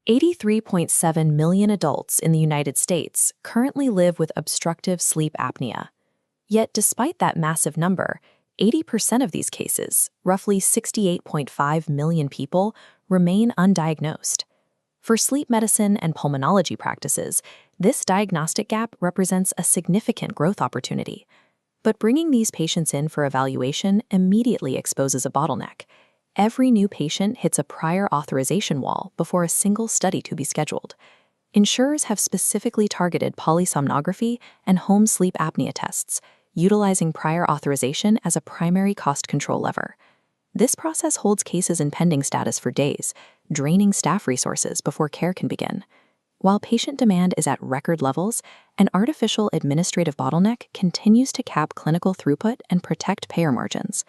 83.7 million adults in the United States currently live with obstructive sleep apnea. Yet despite that massive number, 80% of these cases, roughly 68.5 million people, remain undiagnosed. For sleep medicine and pulmonology practices, this diagnostic gap represents a significant growth opportunity. But bringing these patients in for evaluation immediately exposes a bottleneck. Every new patient hits a prior authorization wall before a single study to be scheduled. Insurers have specifically targeted polysomnography and home sleep apnea tests, utilizing prior authorization as a primary cost control lever. This process holds cases in pending status for days, draining staff resources before care can begin. While patient demand is at record levels, an artificial administrative bottleneck continues to cap clinical throughput and protect payer margins.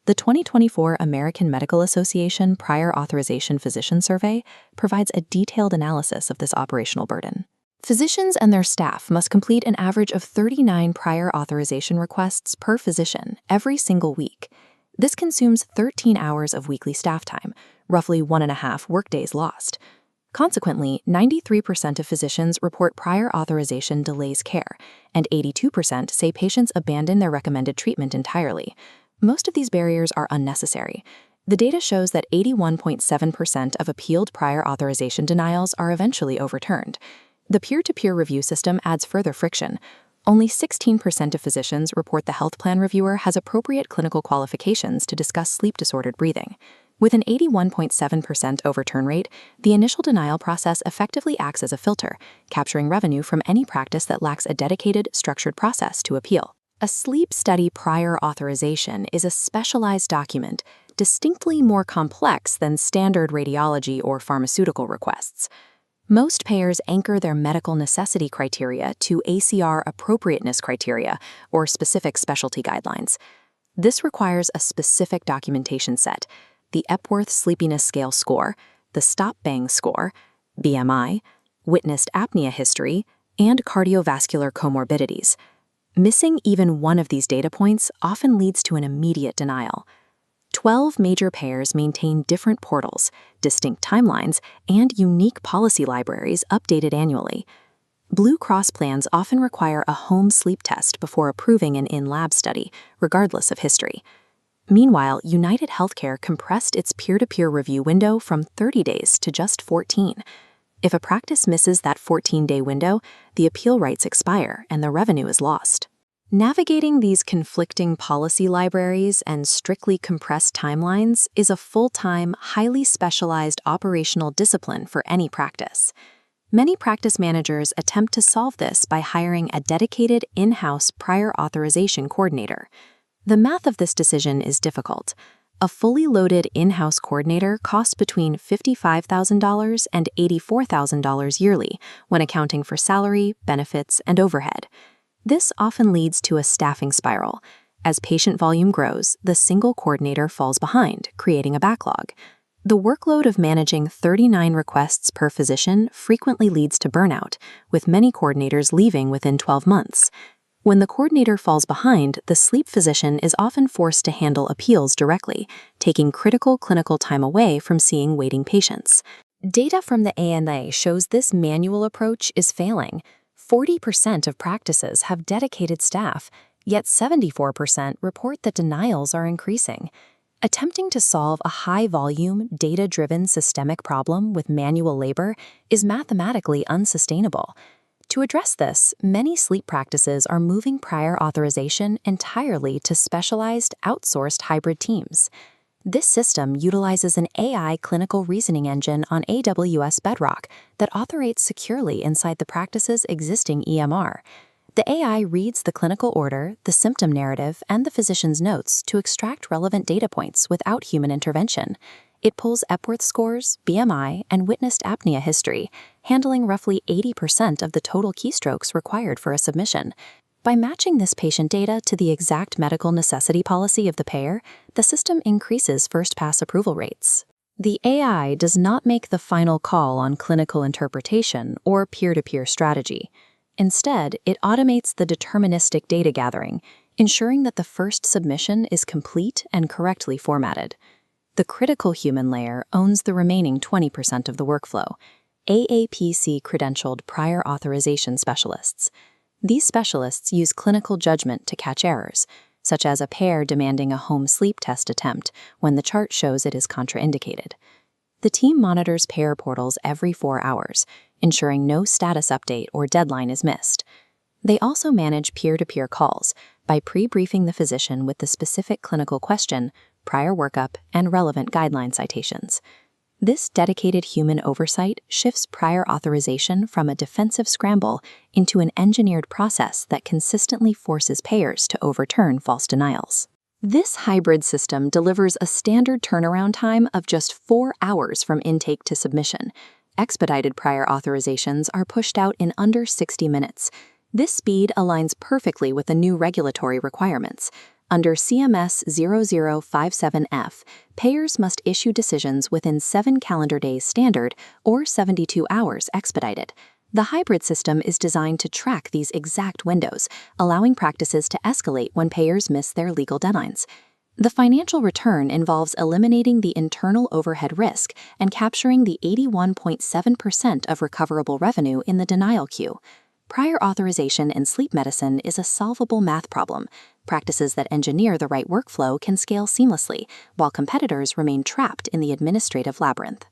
The 2024 American Medical Association Prior Authorization Physician Survey provides a detailed analysis of this operational burden. Physicians and their staff must complete an average of 39 prior authorization requests per physician every single week. This consumes 13 hours of weekly staff time, roughly 1.5 workdays lost. Consequently, 93% of physicians report prior authorization delays care, and 82% say patients abandon their recommended treatment entirely. Most of these barriers are unnecessary. The data shows that 81.7% of appealed prior authorization denials are eventually overturned. The peer-to-peer review system adds further friction. Only 16% of physicians report the health plan reviewer has appropriate clinical qualifications to discuss sleep-disordered breathing. With an 81.7% overturn rate, the initial denial process effectively acts as a filter, capturing revenue from any practice that lacks a dedicated, structured process to appeal. A sleep study prior authorization is a specialized document, distinctly more complex than standard radiology or pharmaceutical requests. Most payers anchor their medical necessity criteria to ACR appropriateness criteria or specific specialty guidelines. This requires a specific documentation set: the Epworth Sleepiness Scale score, the Stop-Bang score, BMI, witnessed apnea history, and cardiovascular comorbidities. Missing even one of these data points often leads to an immediate denial. 12 major payers maintain different portals, distinct timelines, and unique policy libraries updated annually. Blue Cross plans often require a home sleep test before approving an in-lab study, regardless of history. Meanwhile, United Healthcare compressed its peer-to-peer review window from 30 days to just 14. If a practice misses that 14-day window, the appeal rights expire and the revenue is lost. Navigating these conflicting policy libraries and strictly compressed timelines is a full-time, highly specialized operational discipline for any practice. Many practice managers attempt to solve this by hiring a dedicated in-house prior authorization coordinator. The math of this decision is difficult. A fully loaded in-house coordinator costs between $55,000 and $84,000 yearly when accounting for salary, benefits, and overhead. This often leads to a staffing spiral. As patient volume grows, the single coordinator falls behind, creating a backlog. The workload of managing 39 requests per physician frequently leads to burnout, with many coordinators leaving within 12 months. When the coordinator falls behind, the sleep physician is often forced to handle appeals directly, taking critical clinical time away from seeing waiting patients. Data from the ANA shows this manual approach is failing. 40% of practices have dedicated staff, yet 74% report that denials are increasing. Attempting to solve a high-volume, data-driven systemic problem with manual labor is mathematically unsustainable. To address this, many sleep practices are moving prior authorization entirely to specialized, outsourced hybrid teams. This system utilizes an AI clinical reasoning engine on AWS Bedrock that operates securely inside the practice's existing EMR. The AI reads the clinical order, the symptom narrative, and the physician's notes to extract relevant data points without human intervention. It pulls Epworth scores, BMI, and witnessed apnea history, handling roughly 80% of the total keystrokes required for a submission. By matching this patient data to the exact medical necessity policy of the payer, the system increases first-pass approval rates. The AI does not make the final call on clinical interpretation or peer-to-peer strategy. Instead, it automates the deterministic data gathering, ensuring that the first submission is complete and correctly formatted. The critical human layer owns the remaining 20% of the workflow. AAPC-credentialed prior authorization specialists. These specialists use clinical judgment to catch errors, such as a payer demanding a home sleep test attempt when the chart shows it is contraindicated. The team monitors payer portals every 4 hours, ensuring no status update or deadline is missed. They also manage peer-to-peer calls by pre-briefing the physician with the specific clinical question, prior workup, and relevant guideline citations. This dedicated human oversight shifts prior authorization from a defensive scramble into an engineered process that consistently forces payers to overturn false denials. This hybrid system delivers a standard turnaround time of just 4 hours from intake to submission. Expedited prior authorizations are pushed out in under 60 minutes. This speed aligns perfectly with the new regulatory requirements. Under CMS 0057F, payers must issue decisions within 7 calendar days standard or 72 hours expedited. The hybrid system is designed to track these exact windows, allowing practices to escalate when payers miss their legal deadlines. The financial return involves eliminating the internal overhead risk and capturing the 81.7% of recoverable revenue in the denial queue. Prior authorization in sleep medicine is a solvable math problem. Practices that engineer the right workflow can scale seamlessly, while competitors remain trapped in the administrative labyrinth.